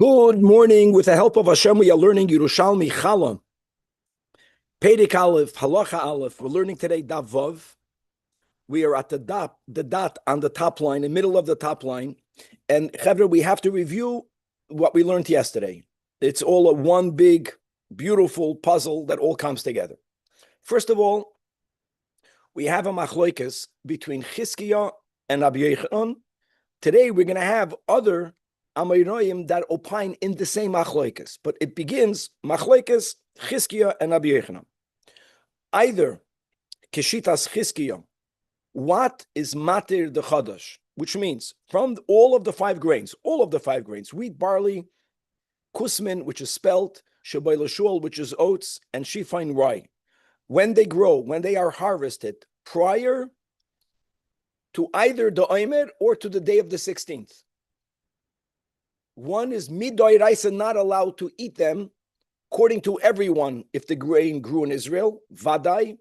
Good morning. With the help of Hashem, we are learning Yerushalmi Chala, Perek Aleph, Halacha Aleph. We're learning today Daf Vav. We are at the dot on the top line, in the middle of the top line. And Chevra, we have to review what we learned yesterday. It's all a one big, beautiful puzzle that all comes together. First of all, we have a machloikes between Chizkiah and Rabbi Yochanan. Today, we're going to have other Amoraim that opine in the same machloikes, but it begins machloikes Chizkiah and Rabbi Yochanan. Either Keshitas Chizkiah, what is matir the chadash, which means from all of the five grains, wheat, barley, kusmin, which is spelt, shabai lashul, which is oats, and shifain rye. When they grow, when they are harvested, prior to either the Omer or to the day of the 16th. One is midoi raisa, not allowed to eat them, according to everyone, if the grain grew in Israel, vadai.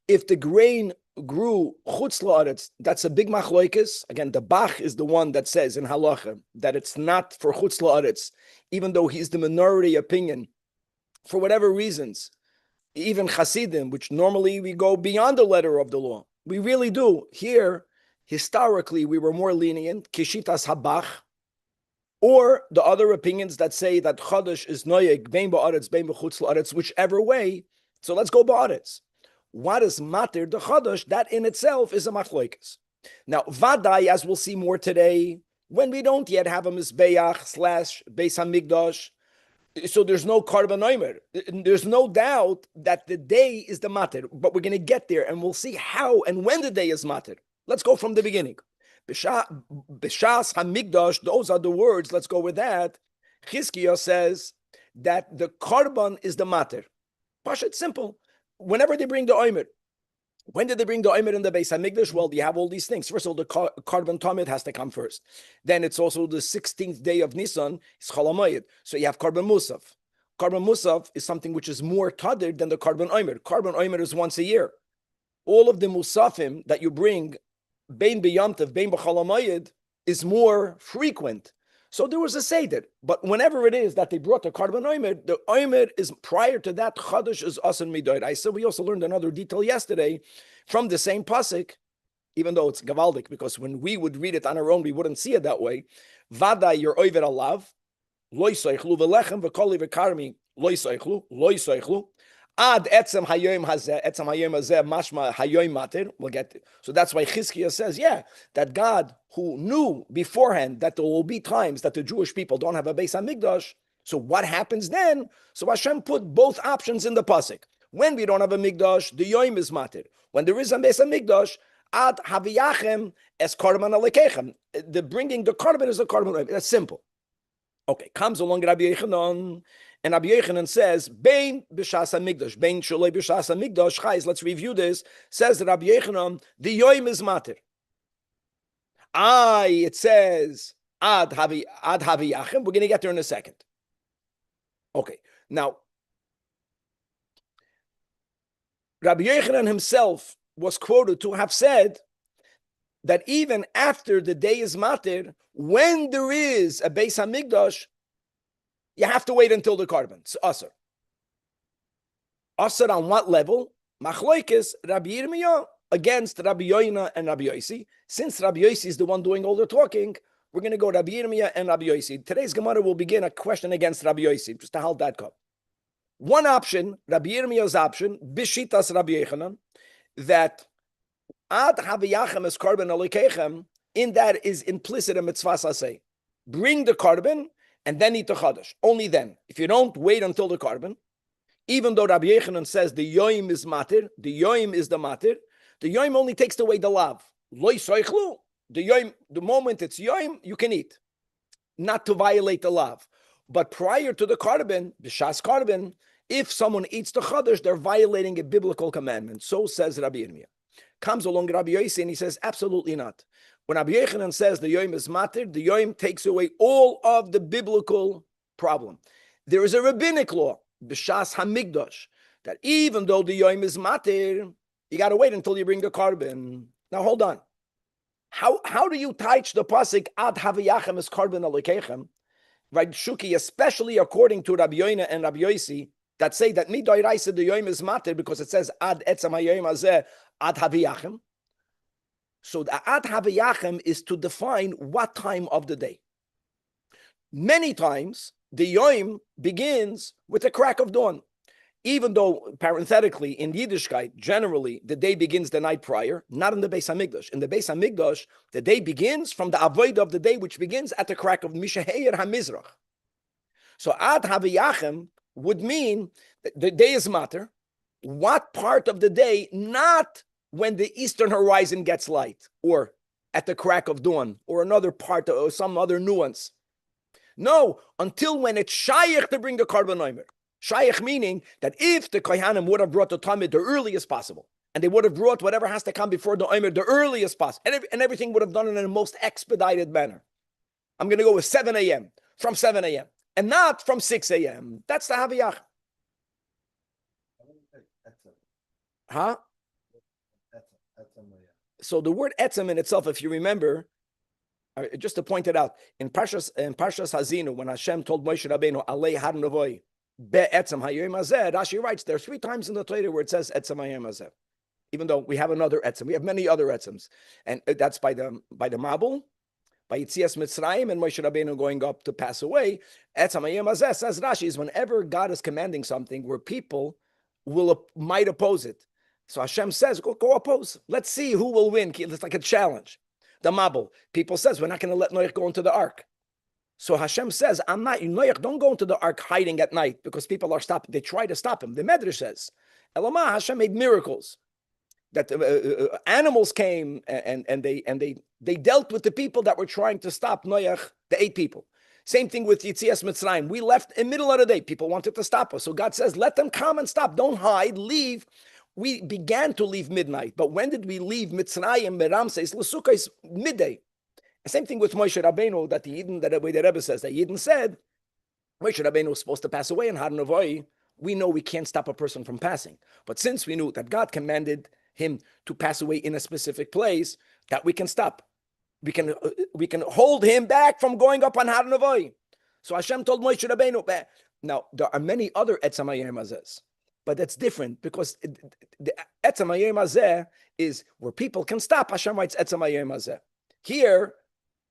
If the grain grew chutz la'aretz, that's a big machloikis. Again, the Bach is the one that says in halacha that it's not for chutz la'aretz, even though he's the minority opinion, for whatever reasons. Even Hasidim, which normally we go beyond the letter of the law, we really do. Here, historically, we were more lenient, kishitas habach, or the other opinions that say that Chodesh is noyeg, bein ba'aretz, bein b'chutz la'aretz, whichever way. So let's go ba'aretz. What is matir the Chodesh? That in itself is a machloikes. Now, vadai, as we'll see more today, when we don't yet have a mizbeach / beis hamikdash, so there's no karban omer. There's no doubt that the day is the matir, but we're going to get there, and we'll see how and when the day is matir. Let's go from the beginning. B'shas hamikdash, those are the words. Let's go with that. Chizkiah says that the karban is the matir. Pashat, simple. Whenever they bring the omer, when did they bring the omer in the Beis Hamikdash? Well, you have all these things. First of all, the karban tamid has to come first. Then it's also the 16th day of Nisan. It's Chol HaMoed. So you have karban musaf. Karban musaf is something which is more tadir than the karban omer. Karban omer is once a year. All of the musafim that you bring, bein b'yamtev, bein b'chol HaMoed, is more frequent. So there was a seder, but whenever it is that they brought the karban omer, the omer is prior to that. Chodesh is asan midoraisa. We also learned another detail yesterday from the same pasuk, even though it's gavaldik, because when we would read it on our own, we wouldn't see it that way. Vada your oiver alav, loy soichlu v'lechem v'koli v'karmi loy soichlu. Ad etzem hayoim hazeh mashma hayoim matir. We'll get to. So that's why Chizkiah says, that God, who knew beforehand that there will be times that the Jewish people don't have a Beis Hamikdash. So what happens then? So Hashem put both options in the pasuk. When we don't have a Mikdash, the yoim is matir. When there is a Beis Hamikdash, ad haviyachem es karban alekechem. The bringing the karban is a karban. That's simple. Okay, comes along Rabbi Yochanan. And Rabbi Yochanan says, Bein b'shas hamikdash, bein sholei b'shas hamikdash, chayz, let's review this, says that Rabbi Yochanan, the yoim is matir. It says, ad haviyachem, we're going to get there in a second. Okay, now, Rabbi Yochanan himself was quoted to have said that even after the day is matir, when there is a Beis Hamikdash, you have to wait until the karban. It's asr. Asr on what level? Machloikis Rabbi Yirmiyah against Rabbi Yoina and Rabbi Yosi. Since Rabbi Yosi is the one doing all the talking, we're going to go Rabbi Yirmiyah and Rabbi Yosi. Today's Gemara will begin a question against Rabbi Yosi, just to hold that cup. One option, Rabbi Yirmiyah's option, Bishitas Rabbi Yochanan, that Ad Haviyachem es karban alikechem, in that is implicit a mitzvah saseh. Bring the karban, and then eat the chadash. Only then. If you don't wait until the karban, even though Rabbi Yochanan says the yoim is matir, the yoim is the matir, the yoim only takes away the lav. Loi soichlu. The yoim, the moment it's yoim, you can eat. Not to violate the lav. But prior to the karban, b'shas karban, if someone eats the chadash, they're violating a biblical commandment. So says Rabbi Yirmiyah. Comes along Rabbi Yosi and he says, absolutely not. When Rabbi Yochanan says the yoim is matir, the yoim takes away all of the biblical problem. There is a rabbinic law, b'shas hamikdash, that even though the yoim is matir, you got to wait until you bring the karban. Now hold on. How do you teach the pasuk ad haviyachem es karban alekechem right? Shuki, especially according to Rabbi Yoina and Rabbi Yosi, that say that midoiraisa the yom is matter because it says ad etzam hayom hazeh ad haviyachem. So the ad haviyachem is to define what time of the day. Many times the yom begins with the crack of dawn, even though parenthetically in Yiddishkeit generally the day begins the night prior. Not in the Beis Hamikdash. In the Beis Hamikdash, the day begins from the avodah of the day, which begins at the crack of Mishaheir HaMizrach. So ad haviyachem would mean that the day is matter. What part of the day? Not when the eastern horizon gets light, or at the crack of dawn, or another part, or some other nuance. No, until when it's shaykh to bring the Karban Omer. Shaykh meaning that if the Kohanim would have brought the Talmud the earliest possible, and they would have brought whatever has to come before the Omer the earliest possible, and everything would have done it in the most expedited manner. I'm going to go with 7 a.m., from 7 a.m., and not from 6 a.m. That's the Haviyach. Huh? So the word etzem in itself, if you remember, just to point it out, in Parshas Hazinu, when Hashem told Moshe Rabbeinu, Alei har nevoi, be'etzem hayom hazeh, Rashi writes there 3 times in the Torah where it says etzem hayom hazeh. Even though we have another etzem, we have many other etzems, and that's by the Mabul, by Yitzias Mitzrayim, and Moshe Rabbeinu going up to pass away. Etzem hayom hazeh, says Rashi, is whenever God is commanding something where people might oppose it. So Hashem says, go oppose. Let's see who will win. It's like a challenge. The Mabul, people says, we're not going to let Noach go into the ark. So Hashem says, Noach, don't go into the ark hiding at night because people are stopping. They try to stop him. The Medrash says, Elamah, Hashem made miracles. That animals came and they dealt with the people that were trying to stop Noach, the 8 people. Same thing with Yitzias Mitzrayim. We left in the middle of the day. People wanted to stop us. So God says, let them come and stop. Don't hide, leave. We began to leave midnight, but when did we leave Mitzrayim, Meramses, L'Sukkos, midday? Same thing with Moshe Rabbeinu, that the way the Rebbe says, that Yidden said, Moshe Rabbeinu was supposed to pass away in Har Novoi. We know we can't stop a person from passing. But since we knew that God commanded him to pass away in a specific place, that we can stop. We can hold him back from going up on Har Novoi. So Hashem told Moshe Rabbeinu, now there are many other Etzam Hayom Hazeh. But that's different because the Etzam Hayom Hazeh is where people can stop. Hashem writes Etzam Hayom Hazeh. Here,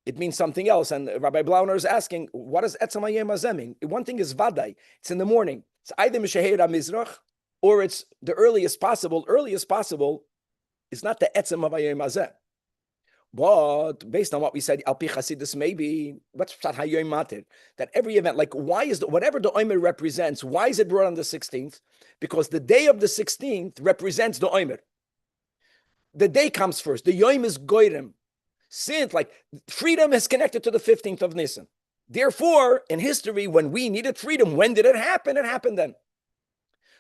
it means something else. And Rabbi Blauner is asking, what does Etzam Hayom Hazeh mean? One thing is Vadai. It's in the morning. It's either Mishaheir HaMizrach or it's the earliest possible. Earliest possible is not the Etzam Hayom Hazeh. But based on what we said, Al Pi Chasidus, maybe what's Pshat Hayom Matir? That every event, like why is whatever the Omer represents, why is it brought on the 16th? Because the day of the 16th represents the Omer. The day comes first. The Yom is Goyrem. Since like freedom is connected to the 15th of Nisan. Therefore, in history, when we needed freedom, when did it happen? It happened then.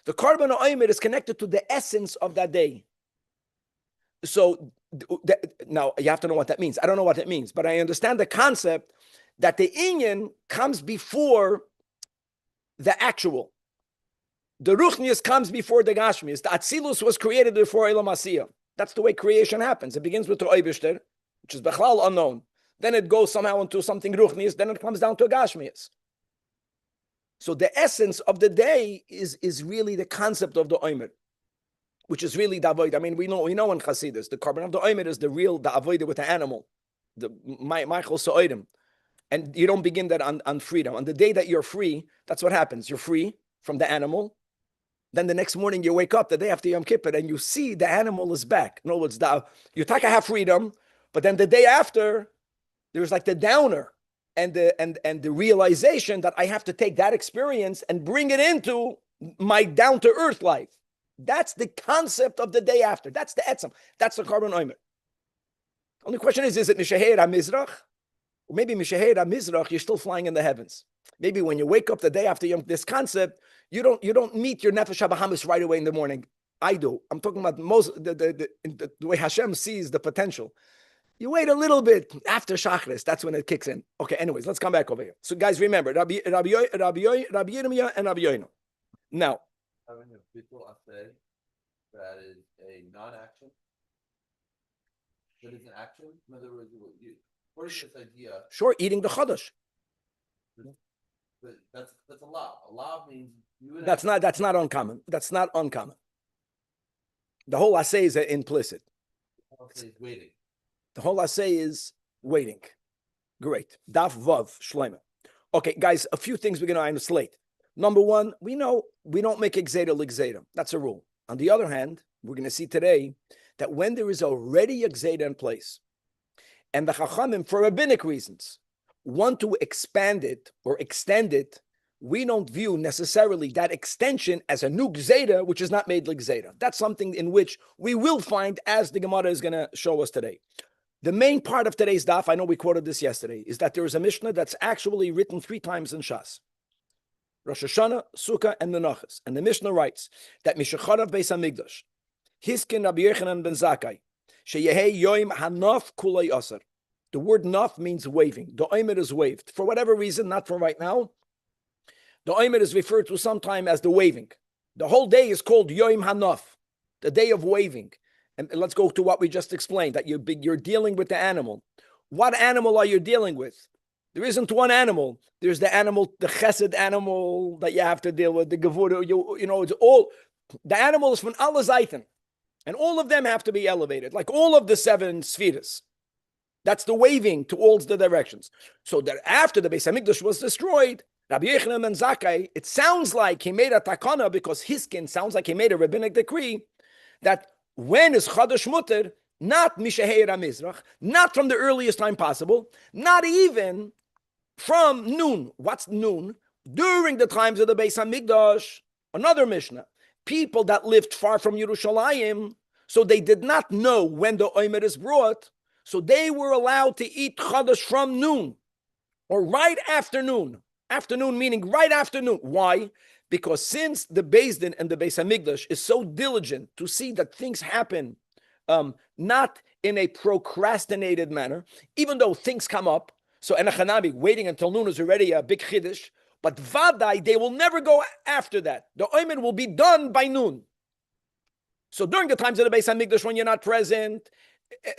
The Karban Omer is connected to the essence of that day. So now you have to know what that means. I don't know what it means, but I understand the concept that the inyan comes before the actual. The ruchnius comes before the gashmius. The atzilus was created before Elam Asiyah. That's the way creation happens. It begins with the oibishter, which is bechlal unknown. Then it goes somehow into something ruchnius. Then it comes down to a gashmius. So the essence of the day is really the concept of the omer, which is really the avoid. I mean, we know in Chassidus, the carbon of the omer is the avoid with the animal, the Michael Sa'odim. And you don't begin that on freedom. On the day that you're free, that's what happens. You're free from the animal. Then the next morning you wake up, the day after Yom Kippur, and you see the animal is back. In other words, you have freedom, but then the day after, there's like the downer and the realization that I have to take that experience and bring it into my down-to-earth life. That's the concept of the day after. That's the etzem. That's the Karban Omer. Only question is it Mishaheir HaMizrach? Or maybe Mishaheir HaMizrach, you're still flying in the heavens. Maybe when you wake up the day after this concept, you don't meet your Nefesh HaBahamis right away in the morning. I do. I'm talking about the way Hashem sees the potential. You wait a little bit after Shachris. That's when it kicks in. Okay, anyways, let's come back over here. So guys, remember, Rabbi Yirmiyah and Rabbi Yoino. Now, people say that is a non-action. That is an action. In other words, what is this idea? Sure, eating the Chodesh. But that's a law. A law means you would That's not uncommon. That's not uncommon. The whole assay is implicit. say is waiting. The whole assay is waiting. Great. Daf Vav Shloimeh. Okay, guys, a few things we're going to slate. Number one, we know we don't make Gzeda l'Gzeda. That's a rule. On the other hand, we're going to see today that when there is already a Gzeda in place, and the Chachamim, for rabbinic reasons, want to expand it or extend it, we don't view necessarily that extension as a new Gzeda, which is not made l'Gzeda. That's something in which we will find, as the Gemara is going to show us today. The main part of today's daf, I know we quoted this yesterday, is that there is a Mishnah that's actually written 3 times in Shas. Rosh Hashanah, Sukkah, and Menachos. And the Mishnah writes that Mishacharav Beis HaMikdash, Hiskin Rabbi Yochanan ben Zakkai, Sheyehei Yoim Hanof Kulei Asar. The word naf means waving. The oimer is waved. For whatever reason, not for right now, the oimer is referred to sometime as the waving. The whole day is called Yoim Hanof, the day of waving. And let's go to what we just explained, that you're dealing with the animal. What animal are you dealing with? There isn't one animal. There's the animal, the chesed animal that you have to deal with, the gevura, it's all, the animals from Allah Zaytan. And all of them have to be elevated, like all of the 7 spheres. That's the waving to all the directions. So that after the Beis HaMikdash was destroyed, Rabbi Yochanan ben Zakkai, it sounds like he made a takana, because Hiskin sounds like he made a rabbinic decree, that when is Chodesh Mutter, not Mishahei Mizrach, not from the earliest time possible, not even from noon. What's noon? During the times of the Beis HaMikdash, another Mishnah, people that lived far from Yerushalmi, so they did not know when the Omer is brought, so they were allowed to eat Chodesh from noon, or right afternoon. Afternoon meaning right afternoon. Why? Because since the Beis Din and the Beis HaMikdash is so diligent to see that things happen not in a procrastinated manner, even though things come up, so Enachanabi, waiting until noon is already a big chiddush, but Vadai, they will never go after that. The Omen will be done by noon. So during the times of the Beis HaMikdash, when you're not present,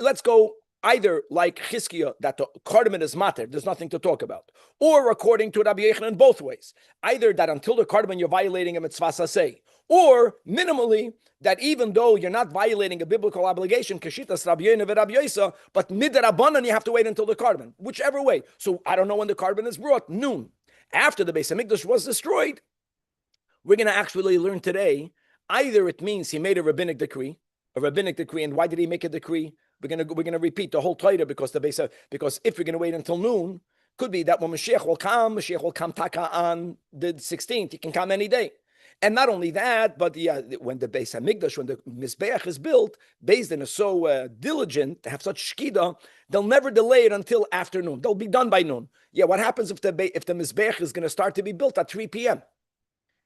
let's go either like Chizkiah, that the cardamom is matter, there's nothing to talk about, or according to Rabbi Yochanan, both ways. Either that until the cardamom you're violating a mitzvah saseh, or minimally that even though you're not violating a biblical obligation, kashitas Rabbi Yochanan and Rabbi Yosef, but midrabanan you have to wait until the cardamom, whichever way. So I don't know when the cardamom is brought, noon. After the Beis HaMikdash was destroyed, we're going to actually learn today, either it means he made a rabbinic decree, and why did he make a decree? We're gonna repeat the whole Torah because if we're gonna wait until noon, could be that when Mashiach will come taka on the 16th. He can come any day, and not only that, but when the Beis HaMikdash, when the Mizbeach is built, Beis Din is so diligent to have such shkida, they'll never delay it until afternoon. They'll be done by noon. Yeah, what happens if the Mizbeach is gonna start to be built at 3 p.m.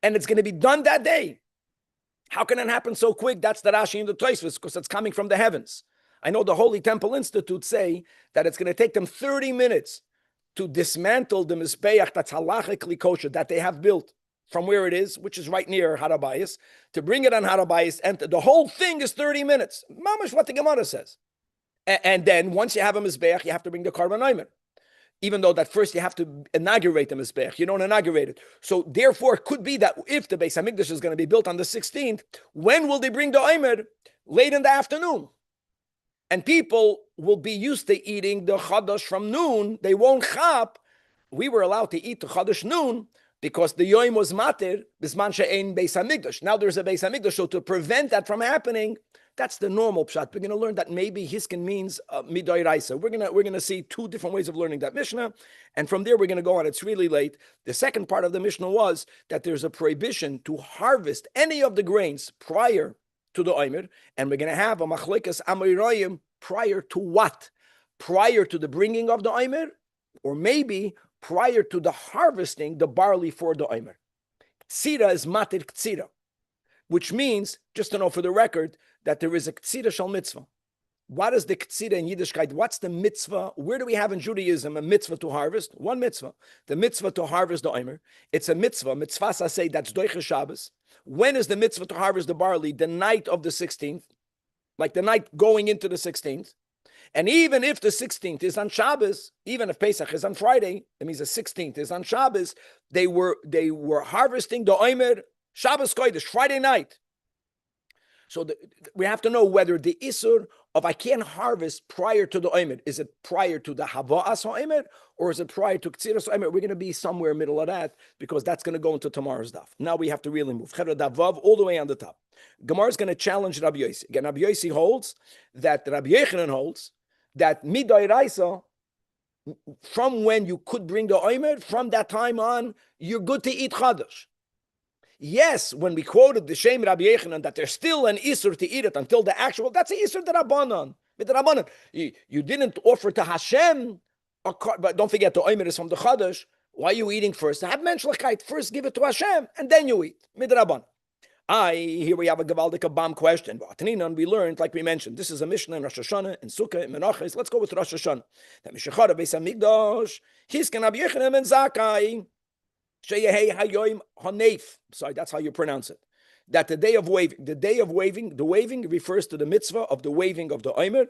and it's gonna be done that day? How can it happen so quick? That's the Rashi and the Tosfos, because it's coming from the heavens. I know the Holy Temple Institute say that it's going to take them 30 minutes to dismantle the Mizbeach that's halachically kosher that they have built from where it is, which is right near Harabayas, to bring it on Harabayas, and the whole thing is 30 minutes. Mamash, what the Gemara says. And then once you have a Mizbeach, you have to bring the Karban Omer. Even though that first you have to inaugurate the Mizbeach. You don't inaugurate it. So therefore, it could be that if the Beis HaMikdash is going to be built on the 16th, when will they bring the Omer? Late in the afternoon. And people will be used to eating the Chodesh from noon. They won't chap. We were allowed to eat the Chodesh noon because the Yom was matir, bisman she'ein Beis HaMikdash. Now there's a Beis HaMikdash, so to prevent that from happening, that's the normal pshat. We're going to learn that maybe Hiskin means midai raisa. We're going to see 2 different ways of learning that Mishnah, and from there we're going to go on. It's really late. The second part of the Mishnah was that there's a prohibition to harvest any of the grains prior to the Omer, and we're going to have a machlekas amoyroyim prior to what? Prior to the bringing of the Omer, or maybe prior to the harvesting the barley for the Omer. Ktsira is matir ktsira, which means, just to know for the record, that there is a ktsira shal mitzvah. What is the ktsira in Yiddishkeit? What's the mitzvah? Where do we have in Judaism a mitzvah to harvest? One mitzvah. The mitzvah to harvest the Omer. It's a mitzvah saseh, that's doicha Shabbos. When is the mitzvah to harvest the barley? The night of the 16th, like the night going into the 16th. And even if the 16th is on Shabbos, even if Pesach is on Friday, that means the 16th is on Shabbos, they were harvesting the Omer Shabbos Kodesh, Friday night. So we have to know whether the Isur of I can't harvest prior to the Omer, is it prior to the Hava'as Omer, or is it prior to Ktsiras Omer? We're going to be somewhere middle of that, because that's going to go into tomorrow's daf. Now we have to really move. Davav all the way on the top. Gemara is going to challenge Rabbi Yossi. Again, Rabbi Yossi holds that Rabbi Yechanan holds that Midai Raisa, from when you could bring the Omer, from that time on, you're good to eat Chadash. Yes, when we quoted the Shem Rabbi Yechanan that there's still an Isur to eat it until the actual, that's an Isur D'Rabbanan. You didn't offer to Hashem, but don't forget the Omer is from the Chadash. Why are you eating first? Have menschlichkeit. First give it to Hashem, and then you eat. Midrabban. Here we have a Gavaldik Bam question. We learned, like we mentioned, this is a Mishnah in Rosh Hashanah, in Sukkah, in Menachos. Let's go with Rosh Hashanah. That Mishachar Beis Hamikdash, Hiskan Rabbi Yechanan and Zakai. Sorry, that's how you pronounce it. That the day of waving, the waving refers to the mitzvah of the waving of the Omer,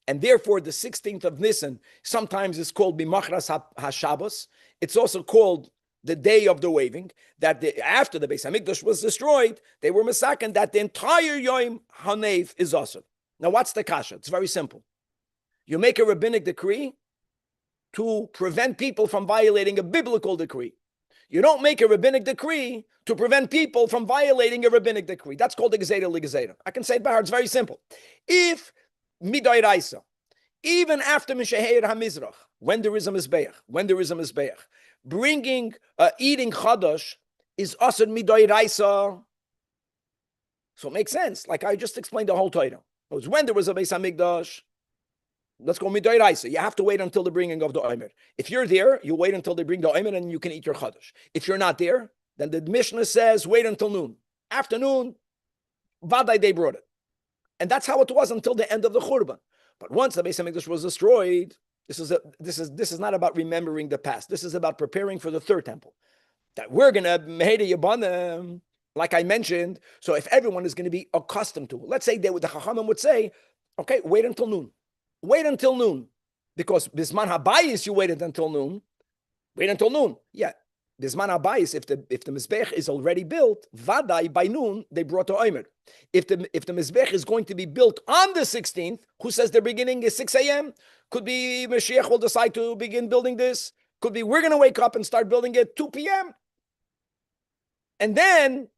and therefore the 16th of Nisan sometimes is called Bimachras HaShabbos. It's also called the day of the waving. That after the Beis Hamikdash was destroyed, they were masakin that the entire Yom Haneif is also. Now, what's the kasha? It's very simple. You make a rabbinic decree to prevent people from violating a biblical decree. You don't make a rabbinic decree to prevent people from violating a rabbinic decree. That's called the Gezeda Ligezeda. I can say it by heart. It's very simple. If Midai Raisa, even after Mishaheir HaMizrach, when there is a Mizbeach, bringing, eating Chadash is Asad Midai Raisa. So it makes sense. Like I just explained the whole Torah. It was when there was a Beis HaMikdash. Let's go Midai Raisa. You have to wait until the bringing of the Omer. If you're there, you wait until they bring the Omer and you can eat your Chadash. If you're not there, then the Mishnah says wait until noon. Afternoon, Vadai they brought it. And that's how it was until the end of the Churban. But once the Beis HaMikdash was destroyed, this is not about remembering the past. This is about preparing for the third temple. That we're gonna Meheda Yabanim, like I mentioned. So if everyone is going to be accustomed to it, let's say the Chachamim would say, okay, wait until noon. Wait until noon, because Bisman Habayis you waited until noon. Wait until noon. Yeah, Bisman Habayis, if the Mizbech is already built, Vadai by noon they brought the Omer. If the Mizbech is going to be built on the 16th, who says the beginning is 6 a.m.? Could be Mashiach will decide to begin building this. Could be we're going to wake up and start building it 2 p.m. And then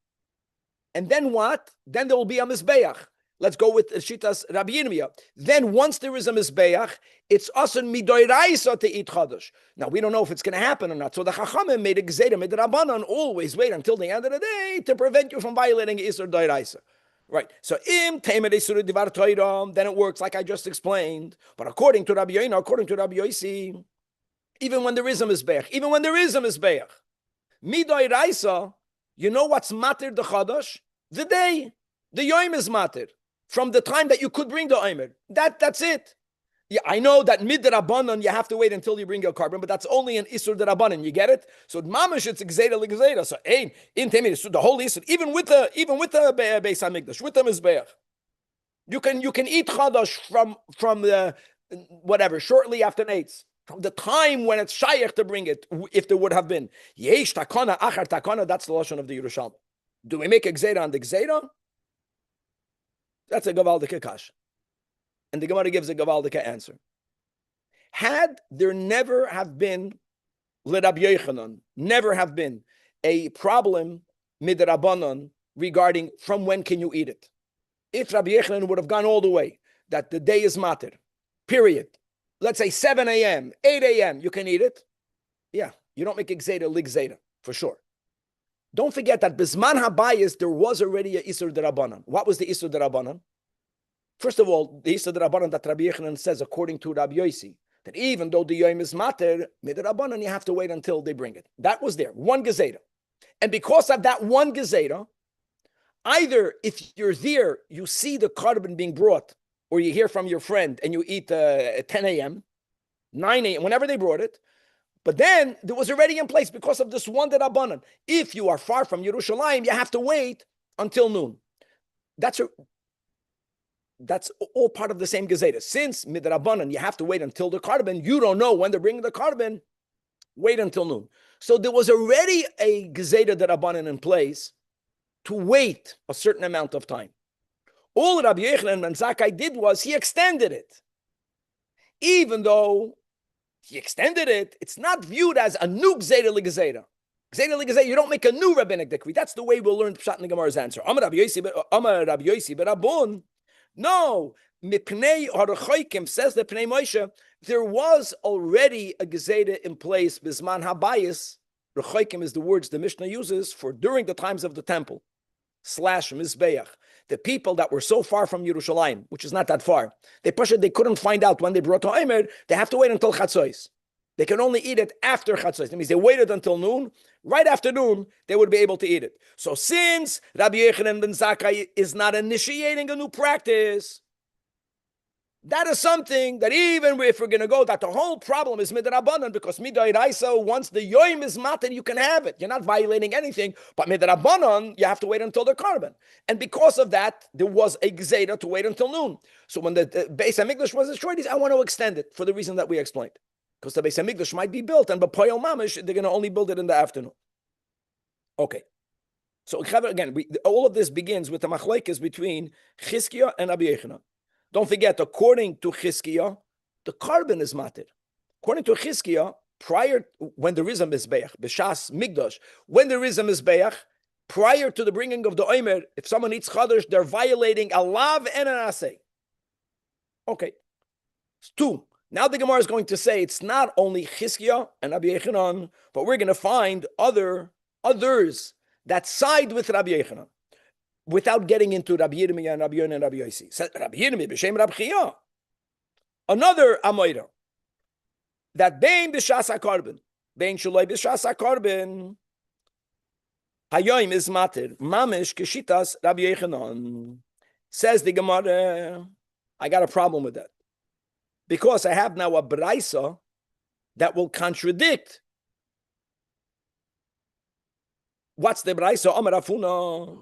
what? Then there will be a Mizbeach. Let's go with Shitas Rabbi Yirmiyah. Then once there is a Mizbeach, it's asan Midai Raisa to eat Chadash. Now we don't know if it's going to happen or not. So the Chachamim made a Gezeda Midrabanan, always wait until the end of the day to prevent you from violating Isur Dai Raisa. Right. So im Temed Isur Divar Toiram, then it works like I just explained. But according to Rabbi Yoina, according to Rabbi Yossi, even when there is a Mizbeach, Midai Raisa, you know what's matter the Chadash? The day. The Yom is matter. From the time that you could bring the Omer. That's it. Yeah, I know that mid-Rabbanan you have to wait until you bring your carbon, but that's only an Isur D'Rabbanan. You get it? So Mamash it's Gzeira L'Gzeira. So in Temir, so the whole Isur, even with the Beis HaMikdash, with the Mizbeach, you can eat Chadash from the whatever, shortly after Nates. From the time when it's Shayach to bring it, if there would have been. Yesh Takana, Achar Takana, that's the Lashon of the Yerushalmi. Do we make a Gzeira on the Gzeira? That's a Gavaldika Kash. And the Gemara gives a Gavaldika answer. Had there never have been, L'Rabbi Yochanan, never have been a problem midrabanan regarding from when can you eat it. If Rabbi Yochanan would have gone all the way, that the day is matter, period. Let's say 7 a.m., 8 a.m., you can eat it. Yeah, you don't make Gzeira, Ligzeira, for sure. Don't forget that Bisman Habayis, there was already a Isur D'Rabbanan. What was the Isur D'Rabbanan? First of all, the Isur D'Rabbanan that Rabbi Yechanan says, according to Rabbi Yossi, that even though the Yom is mater, Midrabbanan, you have to wait until they bring it. That was there, one Gezeda. And because of that one Gezeda, either if you're there, you see the carbon being brought, or you hear from your friend and you eat at 10 a.m., 9 a.m., whenever they brought it, but then there was already in place because of this one D'Rabbanan. If you are far from Yerushalmi, you have to wait until noon. that's all part of the same gezeda. Since midrabanan, you have to wait until the carbon. You don't know when they're bringing the carbon. Wait until noon. So there was already a gezeda derabanan in place to wait a certain amount of time. All Rabbi Yochanan and Zakai did was he extended it. Even though he extended it, it's not viewed as a new gezeda legezeda. Gezeda legezeda, you don't make a new rabbinic decree. That's the way we'll learn Pshat in the Gemara's answer. Amar Rabbi Yosi berabun. No, mipnei harachoikim, says the Pnei Moshe, there was already a gezeda in place. Bisman habayis. Rechoikim is the words the Mishnah uses for during the times of the temple / Mizbeach. The people that were so far from Yerushalmi, which is not that far, they couldn't find out when they brought to Omer. They have to wait until Chatzos. They can only eat it after Chatzos. That means they waited until noon. Right after noon, they would be able to eat it. So since Rabbi Yochanan ben Zakkai is not initiating a new practice, that is something that even if we're going to go, that the whole problem is midrabanan, because midairaisa, once the yoim is matin, you can have it. You're not violating anything. But midrabanan, you have to wait until the carbon. And because of that, there was a gzeda to wait until noon. So when the Beis HaMikdash was destroyed, I want to extend it for the reason that we explained. Because the Beis HaMikdash might be built, and b'poyel mamish, they're going to only build it in the afternoon. Okay. So again, all of this begins with the machlokes between Chizkiah and Rabbi Yochanan. Don't forget, according to Chizkiah, the carbon is matir. According to Chizkiah, when there is a mizbeach, b'shas migdash, when there is a mizbeach, prior to the bringing of the omer, if someone eats chadash, they're violating a lav and an asay. Okay. 2. Now the Gemara is going to say it's not only Chizkiah and Rabbi Yochanan, but we're going to find others that side with Rabbi Yochanan, without getting into Rabbi Yirmiyah and Rabbi Yonah and Rabbi Yosi. Said Rabbi Yirmiyah b'shem Rabbi Chia. Another Amoira, that bein b'shas HaKarben, bein shaloi b'shas HaKarben, hayoim is matir, mamish keshitas Rabbi Yochanan. Says the Gemara, I got a problem with that. Because I have now a braisa that will contradict. What's the braisa? Amar Afuna.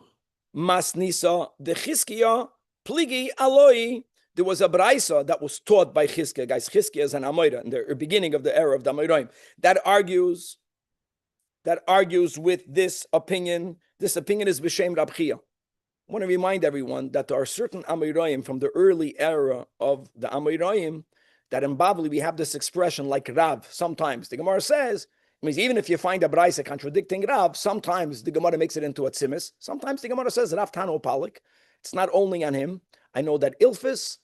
Masnisa the Chizkiah pligi aloi. There was a braisa that was taught by Chizkiah. Guys, Chizkiah is an Amoira in the beginning of the era of the Amoraim. That argues with this opinion. This opinion is b'shem Rab Chia. I want to remind everyone that there are certain Amoraim from the early era of the Amoraim that in Bavli we have this expression like Rav. Sometimes the Gemara says, it means even if you find a braisa contradicting Rav, sometimes the Gemara makes it into a tzimis. Sometimes the Gemara says Rav Tano Palik. It's not only on him. I know that Ilfis,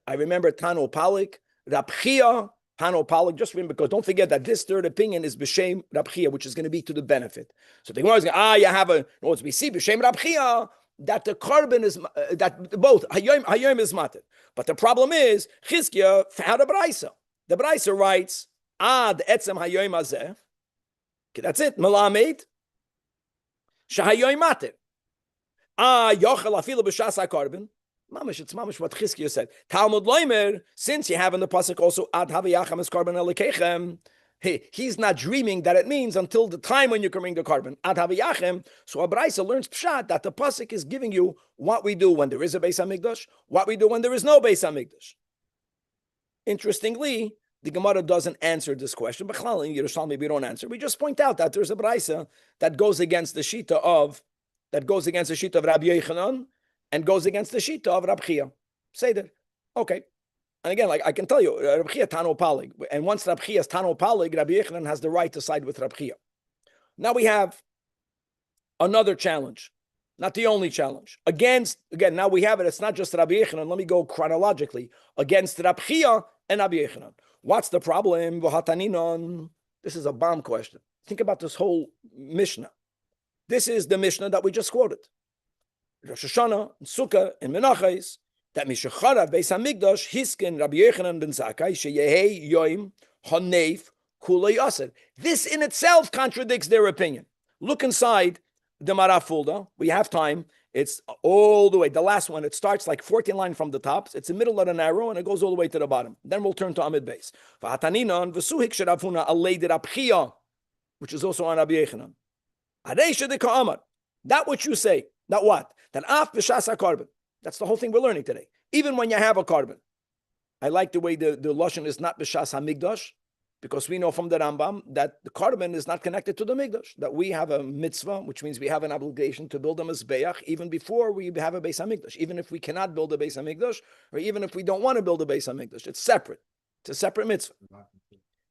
I remember Tano Palik, Rab Chia, Tano Palik, just remember, because don't forget that this third opinion is B'Shem Rab Chia, which is going to be to the benefit. So the Gemara is going, you have a, no, we see B'Shem Rab Chia, that the carbon is, that both, Hayom is matir. But the problem is, Chizkiah found a braisa. The braisa writes, Ad etzem hayoim hazeh. Okay, that's it. Melamed. Shahayoim matir. Yochel afilu b'shas hakarbon. Mamish, it's mamish what Chizkiah said. Talmud loimer, since you have in the pasuk also ad havayacham es carbon elikechem. He's not dreaming that it means until the time when you can bring the carbon. Ad havayachem. So Abraisa learns pshat that the pasuk is giving you what we do when there is a Beis HaMikdash, what we do when there is no Beis HaMikdash. Interestingly, the Gemara doesn't answer this question. But in Yerushalmi, we don't answer. We just point out that there's a Braisa that goes against the Shita of Rabbi Yochanan and goes against the Shita of Rab Chia. Say that. Okay. And again, like I can tell you, Rab Chia Tano Palig. And once Rab Chia is Tano Palig, Rabbi Yochanan has the right to side with Rab Chia. Now we have another challenge. Not the only challenge. Now we have it. It's not just Rabbi Yochanan. Let me go chronologically. Against Rab Chia and Rabbi Yochanan. What's the problem? This is a bomb question. Think about this whole Mishnah. This is the Mishnah that we just quoted. Rosh Hashanah, Sukkah, and Menachos, that Mishacharav Beis HaMikdash, Hiskin, Rabbi Yochanan ben Zakkai, Sheyehei Yoim, Haneif, Kulei Aser. This in itself contradicts their opinion. Look inside the Marafulda. We have time. It's all the way. The last one, it starts like 14 lines from the top. It's the middle of an arrow, and it goes all the way to the bottom. Then we'll turn to Amid Beis. V'hataninon v'suhik sheravuna alei Rab Chia, which is also on Rabbi Yochanan. That which you say, that what? That af b'shas hakarbon. That's the whole thing we're learning today. Even when you have a carbon. I like the way the Lashon is not B'Shas HaMikdash, because we know from the Rambam that the carbon is not connected to the Mikdash, that we have a mitzvah, which means we have an obligation to build a Mizbeach even before we have a Beis HaMikdash, even if we cannot build a Beis HaMikdash, or even if we don't want to build a Beis HaMikdash. It's separate. It's a separate mitzvah.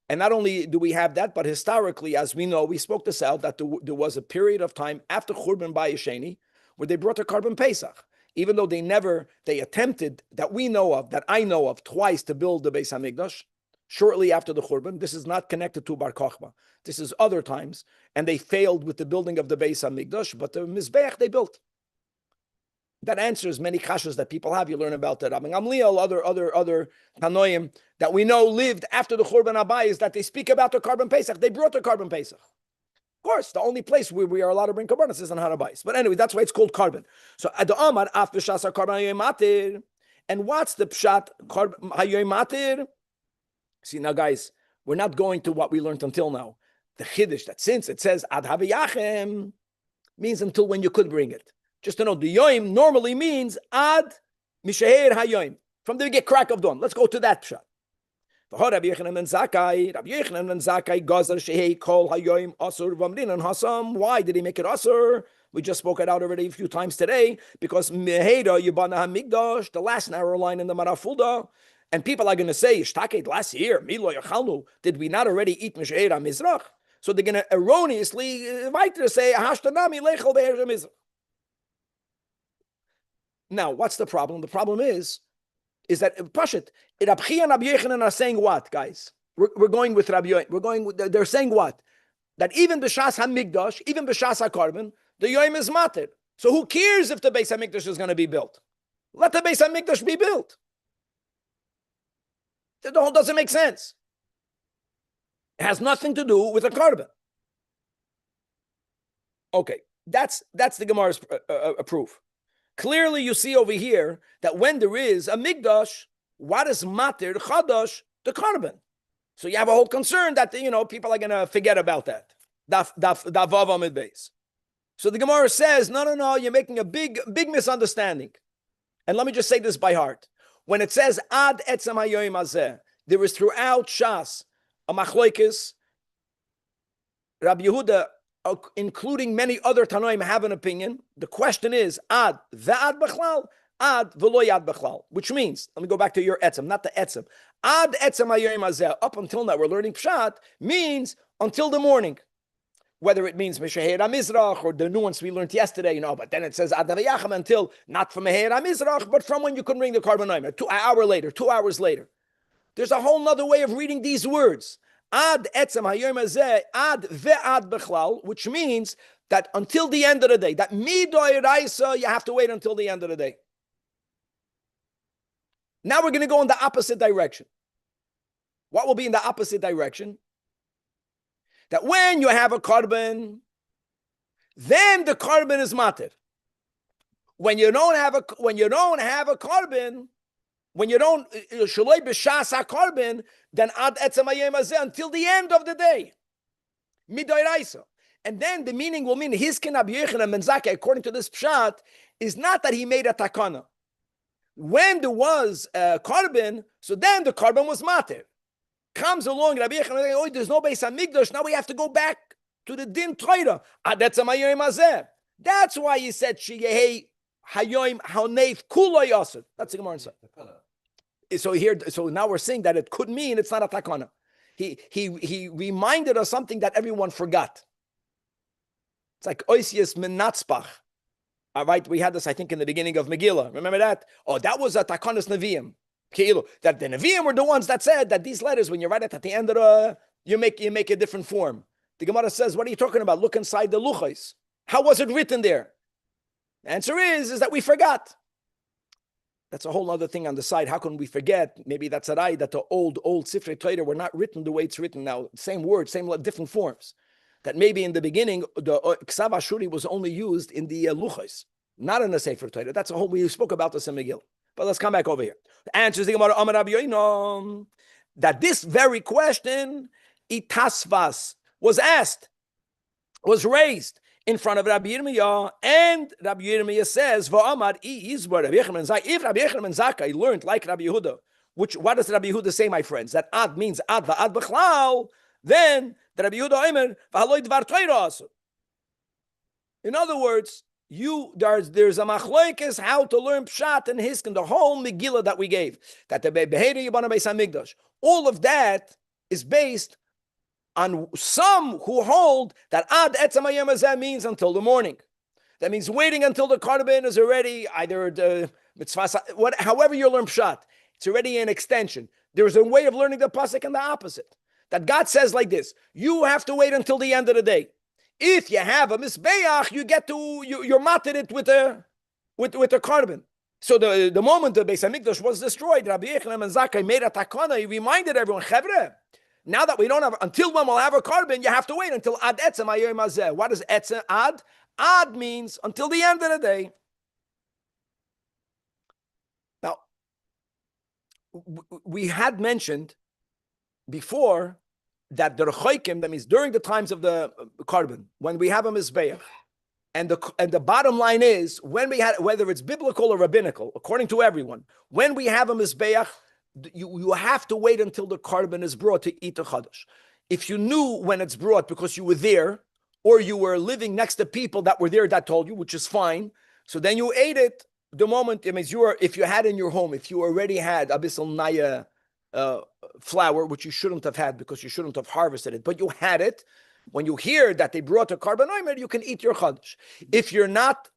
And not only do we have that, but historically, as we know, we spoke this out, that there was a period of time after Churban Bayesheni where they brought a carbon Pesach. Even though they attempted, that we know of, that I know of, twice to build the Beis HaMikdash, shortly after the Churban. This is not connected to Bar Kochba. This is other times. And they failed with the building of the Beis HaMikdash, but the Mizbeach they built. That answers many kashas that people have. You learn about that. Rabbi Gamliel, other Tanoim that we know lived after the Churban Abayis, is that they speak about the carbon Pesach. They brought the carbon Pesach. Of course, the only place where we are allowed to bring karbanos is on Har HaBayis. But anyway, that's why it's called carbon. So at the Amar af b'shas carbon hayoy matir. And what's the pshat hayoy matir? See now, guys, we're not going to what we learned until now. The chiddush that since it says ad haviyachem means until when you could bring it. Just to know, the yoim normally means ad mishaher hayoim, from the get crack of dawn. Let's go to that pshat. Rabbi Yochanan and Zakai Gazer Shehei Kol Hayoim Asur Vamrin and Hasam. Why did he make it Asur? We just spoke it out already a few times today, because Meheda Yibana HaMikdash, the last narrow line in the Marafulda, and people are going to say, Ishtaket last year, Milo Yachalnu, did we not already eat Mishheir HaMizrach? So they're going to erroneously say, Hashtanami Lechel Be'er HaMizrach. Now, what's the problem? The problem is that Pashit, Rabbi and Rabbi Yochanan are saying what, guys? We're going with Rabbi Yochanan. They're saying what? That even B'Shas HaMikdash, even B'Shas HaKarban, the Yoim is matir. So who cares if the Beis HaMikdash is going to be built? Let the Beis HaMikdash be built. The whole doesn't make sense. It has nothing to do with a Karban. Okay, that's the Gemara's proof. Clearly, you see over here that when there is a Mikdash, what is matir chadash? The carbon. So you have a whole concern that people are going to forget about that. Daf vav amid beis. So the Gemara says, no, you're making a big misunderstanding. And let me just say this by heart. When it says ad etzem hayoyim hazeh, there is throughout Shas a machlokes. Rabbi Yehuda, including many other Tanoim, have an opinion. The question is ad ve'ad b'chlal, ad v'lo yad b'chlal, which means, let me go back to your etzem, not the etzem. Ad etzem hayoyim hazeh, up until now, we're learning pshat, means until the morning. Whether it means Meshaher HaMizrach or the nuance we learned yesterday, but then it says ad haviyachem until, not from Meher HaMizrach, but from when you couldn't bring the carbon an hour later, 2 hours later. There's a whole nother way of reading these words. Ad etzem hayoyim hazeh, ad ve'ad b'chlal, which means that until the end of the day, that midoy raisa, you have to wait until the end of the day. Now we're going to go in the opposite direction. What will be in the opposite direction? That when you have a carbon, then the carbon is matir. When you don't have a carbon, when you don't shaloi b'shas carbon, then ad etzem hayom hazeh until the end of the day, midoy raisa. And then the meaning will mean hiskin Rabbi Yochanan ben Zakai, according to this pshat, is not that he made a takana. When there was a carbon, so then the carbon was matir. Comes along, Rabbi Yochanan, oh, there's no Beis HaMikdash, now we have to go back to the din Torah. That's why he said, Sheyehei hayoim haneif kulo yasud. That's the Gemara inside. So now we're saying that it could mean it's not a takana. He reminded us something that everyone forgot. It's like oisius menatzpach. All right, we had this, I think, in the beginning of Megillah. Remember that? Oh, that was a takanas neviim. That the neviim were the ones that said that these letters, when you write it at the end of the, you make a different form. The Gemara says, what are you talking about? Look inside the luchos. How was it written there? The answer is that we forgot. That's a whole other thing on the side. How can we forget? Maybe that's a lie that the old Sifrei Torah were not written the way it's written now. Same words, same different forms. That maybe in the beginning, the Ksav Ashuri was only used in the luchos, not in the Sefer Torah. That's a whole, we spoke about this in Megillah. But let's come back over here. The answer is the Gemara Amar Rabbi Yochanan, that this very question, itasvas, was asked, was raised in front of Rabbi Yirmiyah, and Rabbi Yirmiyah says, "Va'amar Yizbar Rabbi Yochanan Zakai." If Rabbi Yochanan Zakai learned like Rabbi Yehuda, what does Rabbi Yehuda say, my friends? That ad means ad va'ad b'chlal. Then the Rabbi Yehuda Omer v'haloi dvar Torah asu. In other words, there's a machlokes how to learn pshat and hiskin, the whole Megillah that we gave, that the Beheira Yibana Beis Hamikdash. All of that is based on some who hold that ad etzem hayom hazeh means until the morning. That means waiting until the karban is already either the mitzvah, however you learn pshat, it's already an extension. There's a way of learning the pasuk and the opposite. That God says like this: you have to wait until the end of the day. If you have a misbeach, you get to you're matted it with a karban. So the moment the Beis Hamikdash was destroyed, Rabbi Yochanan and Zakai made a takana. He reminded everyone, Chevre, now that we don't have, until when we'll have a karban, you have to wait until ad etzem hayom hazeh. What is etzem ad? Ad means until the end of the day. Now, we had mentioned before that the rechoikim, that means during the times of the karban, when we have a mizbeach, and the bottom line is, when we had, whether it's biblical or rabbinical, according to everyone, when we have a mizbeach, you have to wait until the karban is brought to eat the chadash. If you knew when it's brought because you were there, or you were living next to people that were there that told you, which is fine, so then you ate it the moment. It means if you had in your home, if you already had abyssal naya flour, which you shouldn't have had because you shouldn't have harvested it, but you had it. When you hear that they brought a karban omer, you can eat your chadash. If you're not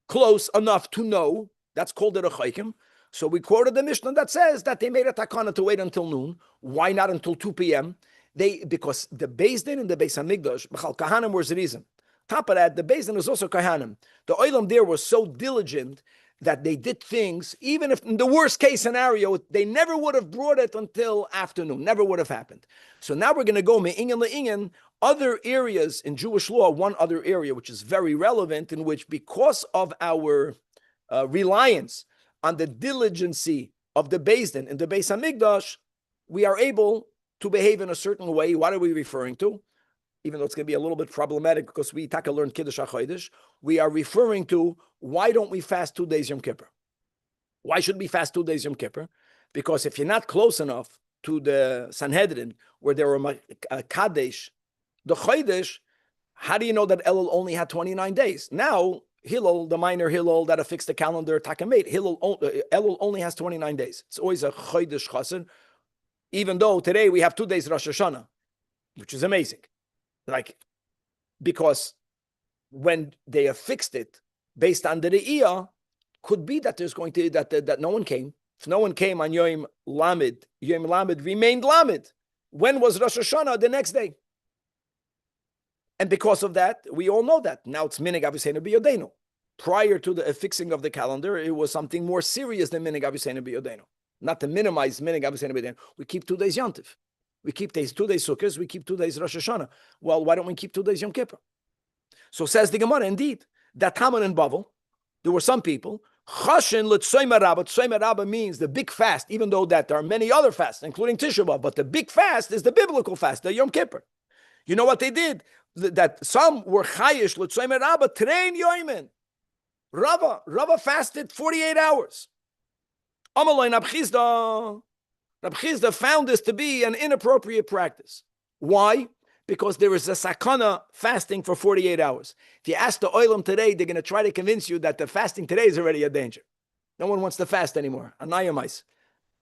close enough to know, that's called a rechoikim. So we quoted the Mishnah that says that they made a takana to wait until noon. Why not until 2 p.m.? Because the Beis Din and the Beis Hamikdash, B'chal Kahanim was the reason. Top of that, the Beis Din is also Kahanim. The Olam there was so diligent that they did things, even if in the worst case scenario, they never would have brought it until afternoon. Never would have happened. So now we're going to go me'inyan le'inyan, other areas in Jewish law, one other area which is very relevant, in which because of our reliance on the diligency of the Beis Din and the Beis Hamikdash, we are able to behave in a certain way. What are we referring to? Even though it's going to be a little bit problematic because we taka learn Kiddush HaChodesh, we are referring to why don't we fast 2 days Yom Kippur? Why should we fast 2 days Yom Kippur? Because if you're not close enough to the Sanhedrin, where there were Kadesh, the Chodesh, how do you know that Elul only had 29 days? Now, Hillel, the minor Hillel that affixed the calendar, Takamate, Elul only has 29 days. It's always a Chodesh Chassid, even though today we have 2 days Rosh Hashanah, which is amazing. Because when they affixed it based on the Re'iyah, could be that there's going to that no one came. If no one came on Yom Lamed remained Lamed. When was Rosh Hashanah? The next day. And because of that, we all know that. Now it's Minig Aviseinu B'Yodeinu. Prior to the affixing of the calendar, it was something more serious than Minig Aviseinu B'Yodeinu. Not to minimize Minig Aviseinu B'Yodeinu. We keep 2 days Yontif. We keep 2 days Sukkot, we keep 2 days Rosh Hashanah. Well, why don't we keep 2 days Yom Kippur? So says the Gemara, indeed, that Haman and Bavel, there were some people, Chashin l'tzoyma Rabba. Tzoyma Rabba means the big fast, even though that there are many other fasts, including Tisha B'Av, but the big fast is the biblical fast, the Yom Kippur. You know what they did? That some were chayish l'tzoyma Rabba, train yoimen. Rava fasted 48 hours. Amaloi Nabchizda. Rabbi Chizda found this to be an inappropriate practice. Why? Because there is a sakana fasting for 48 hours. If you ask the oilam today, they're going to try to convince you that the fasting today is already a danger. No one wants to fast anymore. Anayamais.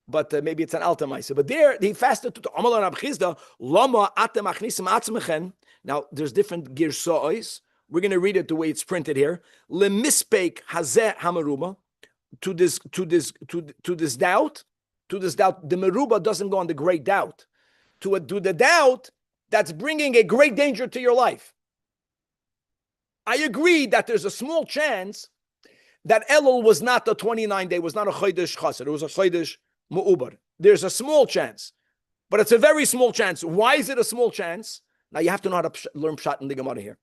But maybe it's an altamais. But there, he fasted to Amalan Rabbi Chizda, Lama atem achnisim atzmechen. Now, there's different girsa'os. We're going to read it the way it's printed here. Lemispeik hazeh hamaruma. To this doubt. To this doubt, the meruba doesn't go on the great doubt. To the doubt that's bringing a great danger to your life. I agree that there's a small chance that Elul was not a 29-day, was not a Chodesh Chassid, it was a Chodesh Mu'ubar. There's a small chance, but it's a very small chance. Why is it a small chance? Now you have to know how to learn Pshat in the Gemara here.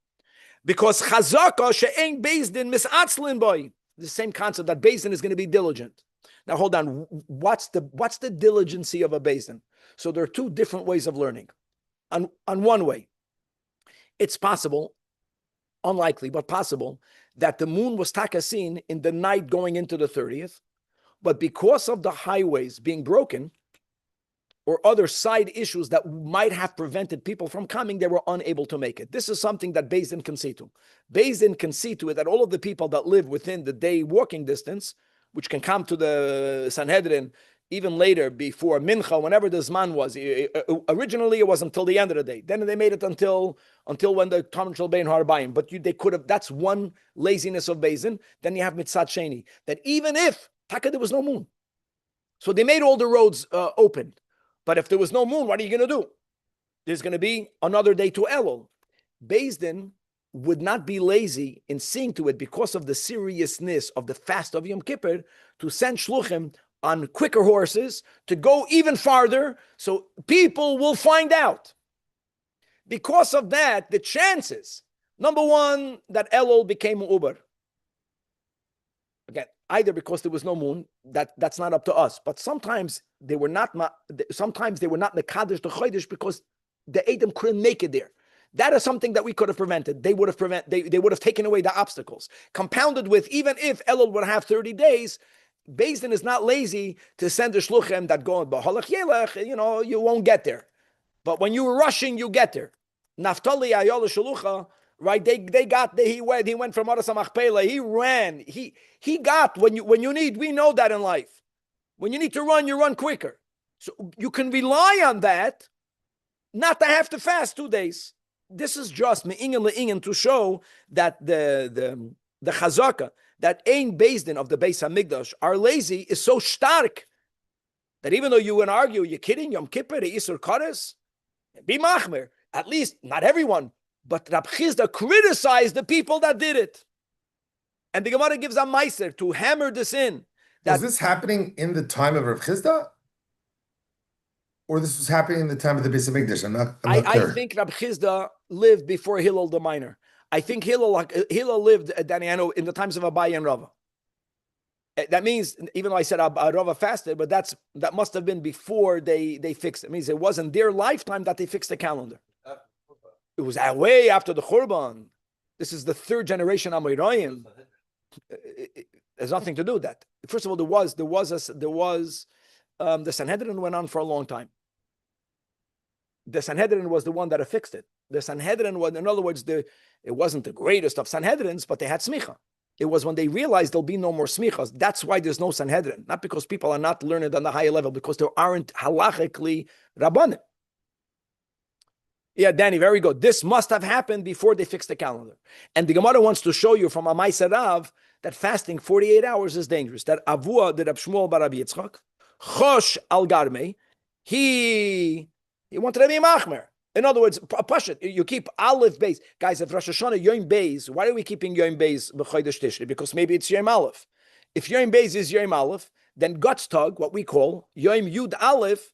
Because Chazaka she'ein Beis Din misatzlin boy. The same concept that Beis Din is going to be diligent. Now hold on, what's the diligency of a Beis Din? So there are 2 different ways of learning. On one way, it's possible unlikely, but possible, that the moon was taka seen in the night going into the 30th, but because of the highways being broken, or other side issues that might have prevented people from coming, they were unable to make it. This is something that Beis Din can see to. Beis Din can see to it that all of the people that live within the day walking distance, which can come to the Sanhedrin even later, before Mincha, whenever the Zman was. Originally, it was until the end of the day. Then they made it until when the Talmud shall be in Harbayim. But they could have, that's one laziness of Beis Din. Then you have Mitzat Sheni, that even if, Taka, there was no moon. So they made all the roads open. But if there was no moon, what are you going to do? There's going to be another day to Elul. Beis Din would not be lazy in seeing to it, because of the seriousness of the fast of Yom Kippur, to send shluchim on quicker horses to go even farther, so people will find out. Because of that, the chances, number one, that Elul became Uber. Again, either because there was no moon, that's not up to us. But sometimes they were not mekadesh the chodesh because the Edom couldn't make it there. That is something that we could have prevented. They would have taken away the obstacles. Compounded with, even if Elul would have 30 days, Beis Din is not lazy to send the shluchim that go b'halach yelech, you won't get there. But when you were rushing, you get there. Naftali ayol shalucha. Right, he went from Aras HaMachpelah, he ran, he got when you need, we know that in life. When you need to run, you run quicker. So you can rely on that, not to have to fast 2 days. This is just me'ingen le'ingen to show that the chazaka, that ein Beis Din of the Beis HaMikdash are lazy, is so stark that even though you would argue, you're kidding, Yom Kippur, the Isur Kodesh, be machmer, at least not everyone. But Rab Chizda criticized the people that did it. And the Gemara gives a meiser to hammer this in. Was this happening in the time of Rab Chizda? Or this was happening in the time of the Beis HaMikdash? I'm not clear. I think Rab Chizda lived before Hillel the Minor. I think Hillel lived, Daniano, in the times of Abaye and Rava. That means, even though I said Rava fasted, but that must have been before they fixed it. It means it wasn't their lifetime that they fixed the calendar. It was way after the Churban. This is the third generation Amoraim. It has nothing to do with that. First of all, the Sanhedrin went on for a long time. The Sanhedrin was the one that affixed it. The Sanhedrin was, in other words, it wasn't the greatest of Sanhedrins, but they had smicha. It was when they realized there'll be no more smichas. That's why there's no Sanhedrin. Not because people are not learned on the higher level, because there aren't halachically rabbanim. Yeah, Danny, very good. This must have happened before they fixed the calendar. And the Gemara wants to show you from a Ma'aser Rav that fasting 48 hours is dangerous. That Avua, the Rab Shmuel bar Rabbi Yitzchak, Chosh al Garmei, he wanted to be machmer. In other words, Pashut, you keep Aleph Beis. Guys, if Rosh Hashanah Yom Beis, why are we keeping Yom Beis b'Chodesh Tishri? Because maybe it's Yom Aleph. If Yom Beis is Yom Aleph, then Guts Tug, what we call Yom Yud Aleph,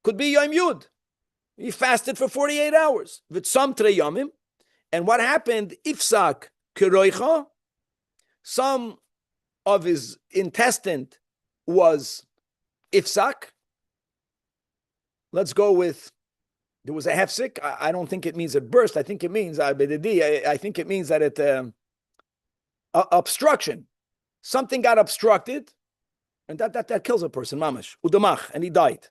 could be Yom Yud. He fasted for 48 hours. V'tzam trei yomim. And what happened? Ifsak kiroicha. Some of his intestine was ifsak. Let's go with, there was a hefsik. I don't think it means it burst. I think it means, I think it means that it, obstruction. Something got obstructed, and that kills a person, mamash. Udamach, and he died.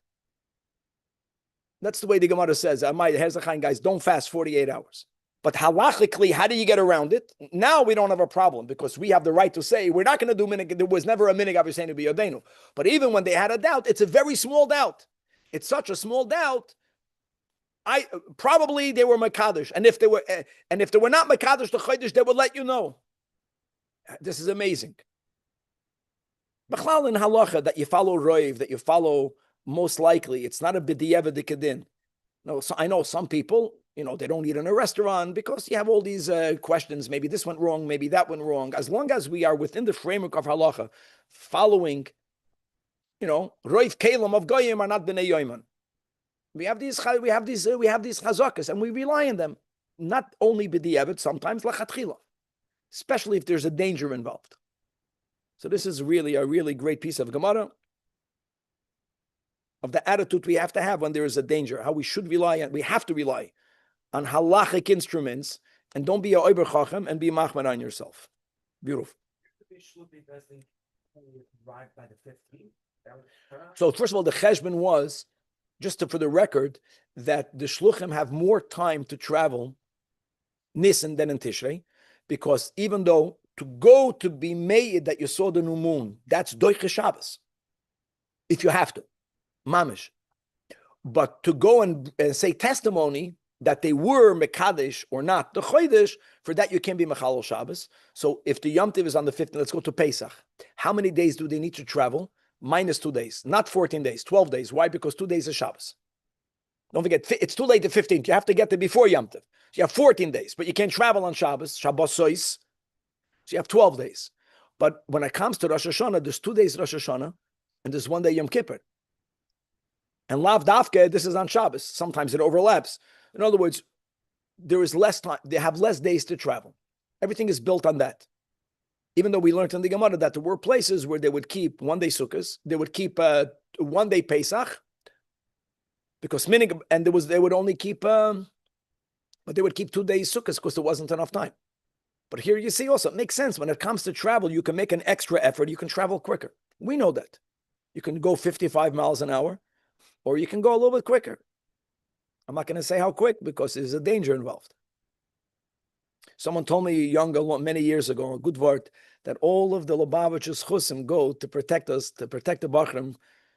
That's the way the Gemara says. Guys, don't fast 48 hours. But halachically, how do you get around it? Now we don't have a problem because we have the right to say we're not going to do minig. There was never a minig Aviseinu b'Yodenu. But even when they had a doubt, it's a very small doubt. It's such a small doubt. Probably they were mekadosh, and if they were not mekadosh the chodesh, they would let you know. This is amazing. B'chlal in halacha that you follow roiv, that you follow. Most likely, it's not a b'diavad dikadin. No, so I know some people, they don't eat in a restaurant because you have all these questions. Maybe this went wrong, maybe that went wrong. As long as we are within the framework of halacha, following, roiv kelim of goyim are not b'nei yoiman. We have these chazakas, and we rely on them. Not only b'diavad, sometimes lachatchila, especially if there's a danger involved. So this is really a really great piece of Gemara, of the attitude we have to have when there is a danger, how we should rely on, we have to rely on halachic instruments And don't be a oiber chachem and be machmer on yourself. Beautiful. So first of all, the cheshbon was, for the record, that the shluchim have more time to travel Nisan than in Tishrei, because even though to go to be made that you saw the new moon, that's doiche Shabbos, if you have to, mamish. But to go and say testimony that they were Mekadesh or not, the Chodesh, for that you can be Mechalel Shabbos. So if the Yom Tiv is on the 15th, let's go to Pesach. How many days do they need to travel? Minus 2 days, not 14 days, 12 days. Why? Because 2 days is Shabbos. Don't forget, it's too late the 15th. You have to get there before Yom Tiv. So you have 14 days, but you can't travel on Shabbos, Shabbos Sois. So you have 12 days. But when it comes to Rosh Hashanah, there's 2 days Rosh Hashanah, and there's 1 day Yom Kippur. And Lav Dafke, this is on Shabbos. Sometimes it overlaps. In other words, there is less time. They have less days to travel. Everything is built on that. Even though we learned in the Gemara that there were places where they would keep 1 day Sukkot, they would keep 1 day Pesach, because and they would only keep, but they would keep 2 days Sukkot because there wasn't enough time. But here you see also, it makes sense. When it comes to travel, you can make an extra effort. You can travel quicker. We know that. You can go 55 miles an hour, or you can go a little bit quicker. I'm not going to say how quick because there's a danger involved. Someone told me many years ago, a good word, that all of the Lubavitch's chusim go to protect us, to protect the Bachrim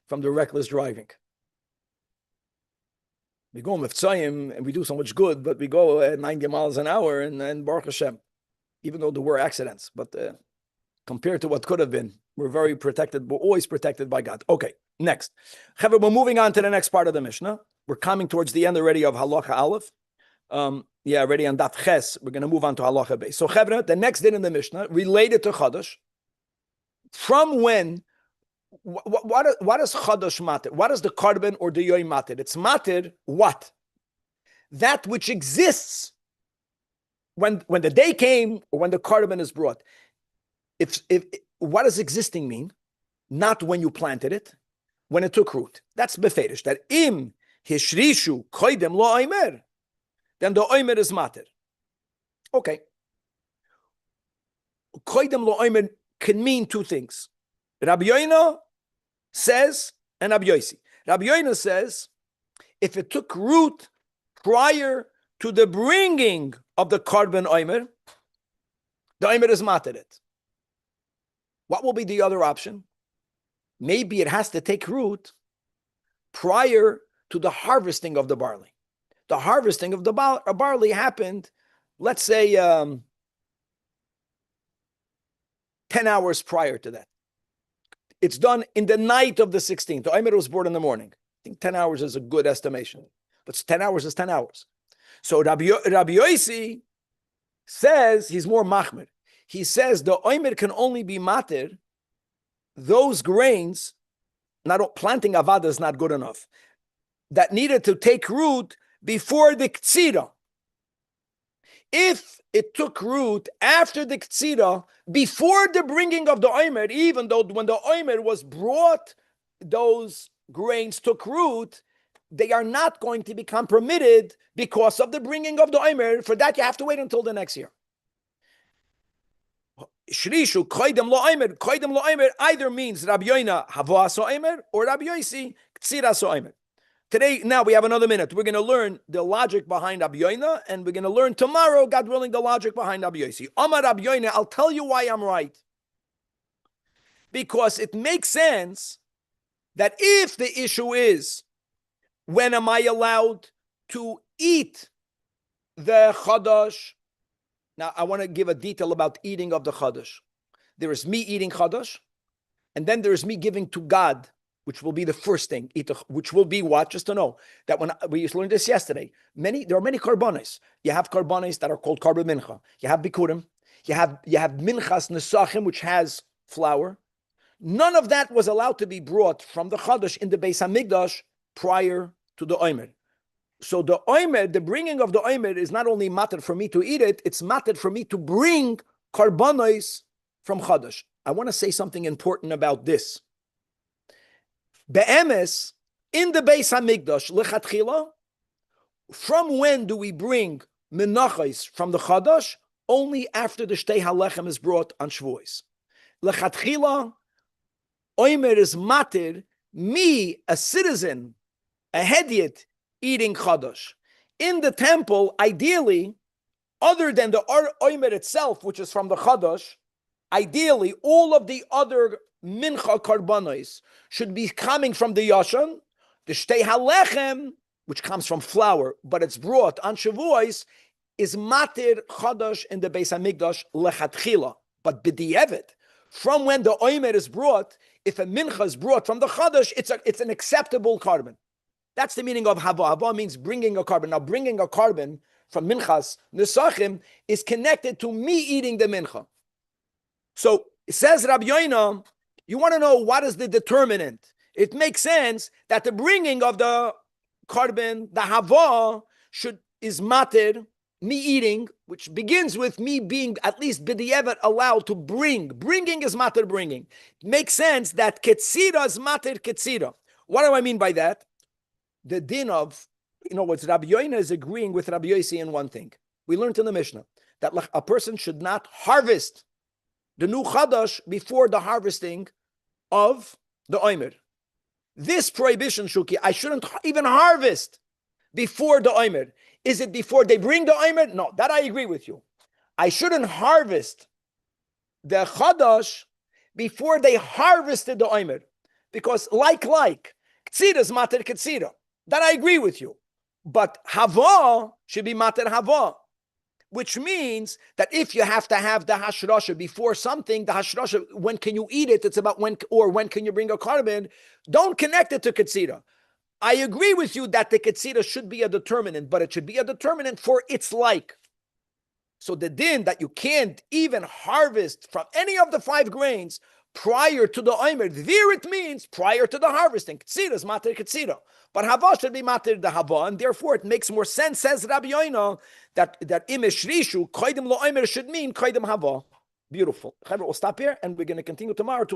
from the reckless driving. We go Miftzayim and we do so much good, but we go at 90 miles an hour and Baruch Hashem, even though there were accidents. But compared to what could have been, we're very protected. We're always protected by God. Okay, next. We're moving on to the next part of the Mishnah. We're coming towards the end already of Halacha Aleph. Already on Daf Ches. We're going to move on to Halacha Beis. So, Chevra, the next din in the Mishnah, related to Chodesh. From when, what is Chodesh matter? What is the Karban or the Yoy matter? It's matter what? That which exists when the day came or when the Karban is brought. If what does existing mean? Not when you planted it, when it took root. That's beferish. That im hishrishu koidem lo oimer, then the oimer is matter. Okay. Koidem lo oimer can mean 2 things. Rabbi Yoina says, and Rabbi Yosi. Rabbi Yoina says, if it took root prior to the bringing of the Karban oimer, the oimer is matter it. What will be the other option? Maybe it has to take root prior to the harvesting of the barley. The harvesting of the barley happened, let's say, 10 hours prior to that. It's done in the night of the 16th. The Omer was born in the morning. I think 10 hours is a good estimation. But 10 hours is 10 hours. So Rabbi Yosi says he's more machmir. He says the Omer can only be matir those grains, planting avada is not good enough, that needed to take root before the ktsira. If it took root after the ktsira, before the bringing of the omer, even though when the omer was brought, those grains took root, they are not going to become permitted because of the bringing of the omer. For that, you have to wait until the next year. Shrishu koidem lo omer either means Rabbi Yoina havoa so omer or Rabbi Yosi ktsira so omer. Today, now we have another minute. We're going to learn the logic behind Rabbi Yoina, and we're going to learn tomorrow, God willing, the logic behind Rabbi Yosi. Amar Rabbi Yoina, I'll tell you why I'm right. Because it makes sense that if the issue is, when am I allowed to eat the chadash? Now, I want to give a detail about eating of the chadash. There is me eating chadash, and then there is me giving to God, which will be the first thing, which will be what? Just to know that when we learned this yesterday, there are many karbanis. You have karbanis that are called karban mincha. You have bikurim. You have minchas nesachim, which has flour. None of that was allowed to be brought from the chadash in the Beis Hamikdash prior to the omer. So the omer, the bringing of the omer, is not only matter for me to eat it, it's matter for me to bring karbanos from chadash. I want to say something important about this. Be'emes, in the Beis Hamikdash, lechatchila, from when do we bring menachos from the chadash only after the shtei halechem is brought on Shavuos. Lechatchila, oimer is matir, me, a citizen, a hediot, eating chadash. In the temple, ideally, other than the oimer itself, which is from the chadash, ideally, all of the other mincha karbanos should be coming from the yashan. The shtei halechem, which comes from flour, but it's brought on Shavuos, is matir chadash in the Beis Hamikdash lechatchila. But b'di'evet, from when the oimer is brought, if a mincha is brought from the chadash, it's an acceptable carbon. That's the meaning of hava. Hava means bringing a carbon. Now, bringing a carbon from minchas nesachim is connected to me eating the mincha. So it says Rabbi Yoina, you want to know what is the determinant? It makes sense that the bringing of the carbon, the hava, is matir, me eating, which begins with me being at least b'di'evet allowed to bring. Bringing is matir bringing. It makes sense that ketzira is matir ketzira. What do I mean by that? The din of, what Rabbi Yoina is agreeing with Rabbi Yossi in one thing. We learned in the Mishnah that a person should not harvest the new chadash before the harvesting of the oimer. This prohibition, Shuki, I shouldn't even harvest before the oimer. Is it before they bring the oimer? No, that I agree with you. I shouldn't harvest the chadash before they harvested the oimer. Because ktsira is mater ktsira. That I agree with you. But hava should be mater hava. Which means that if you have to have the hashrasha before something, the hashrasha, when can you eat it? It's about when can you bring a carbon? Don't connect it to ketzira. I agree with you that the ketzira should be a determinant, but it should be a determinant for its like. So the din that you can't even harvest from any of the 5 grains prior to the oimer, there it means prior to the harvesting. Ketzira is mater ketzira. But hava should be mater the hava, and therefore it makes more sense, says Rabbi Yoina, that imish rishu, koidim lo oimer should mean koidim hava. Beautiful. We'll stop here, and we're going to continue tomorrow to